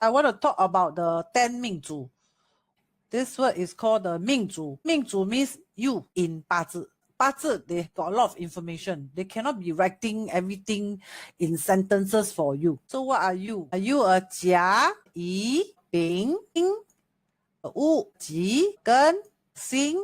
I want to talk about the 10命主. This word is called the 命主. 命主 means you in 八字. 八字, they got a lot of information. They cannot be writing everything in sentences for you. So what are you? Are you a 甲、乙、丙、丁、戊、己、庚、辛、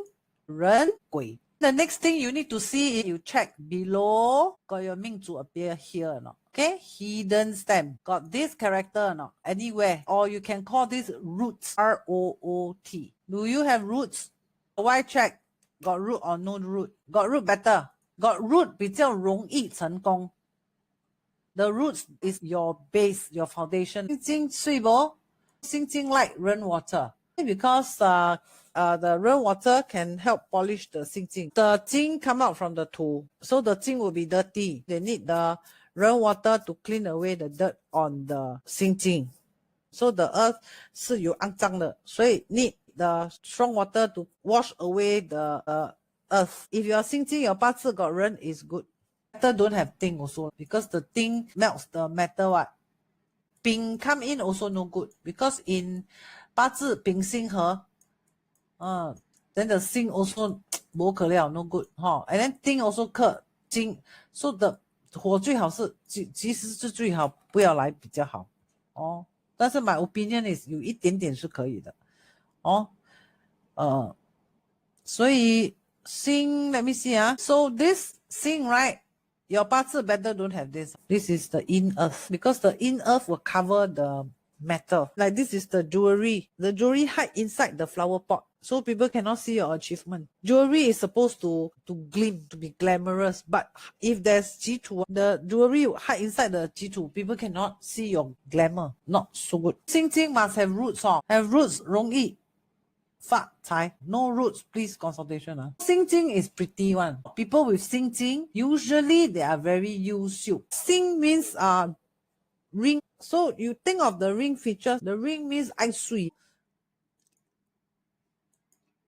壬、癸? The next thing you need to see is you check below, got your 命主 appear here or not? Okay, hidden stem, got this character or not? Anywhere, or you can call this roots, R-O-O-T. Do you have roots? Why check? Got root or no root? Got root better. Got root 比较容易成功. The roots is your base, your foundation. 心经水不？心经 like rainwater. Because the rainwater can help polish the 心经. The 经 come out from the 土, so the 经 will be dirty. They need the rainwater to clean away the dirt on the 心经. So the earth 是有肮脏的, 所以 need the strong water to wash away the earth. If your 心经 your 八字 got 人 is good. Metal don't have 丁 also, because the 丁 melts the metal. What? 丙 come in also no good, because in 八字丙辛合, then the 辛 also 不可了 no good, and then 丁 also 克金, so the 火最好是其实是最好不要来比较好但是 my opinion is 有一点点是可以的所以辛 let me see so this 辛 right, your 八字 better don't have this. This is the in earth, because the in earth will cover the metal. Like this is the jewelry. The jewelry hide inside the flower pot, so people cannot see your achievement. Jewelry is supposed to gleam, to be glamorous, but if there's 己土, the jewelry hide inside the 己土, people cannot see your glamour. Not so good. 心经 must have roots. Have roots 容易发财. No roots, please consultation. 心经 is pretty one. People with 心经 usually they are very 优秀. 心 means ring. So you think of the ring features. The ring means 爱水.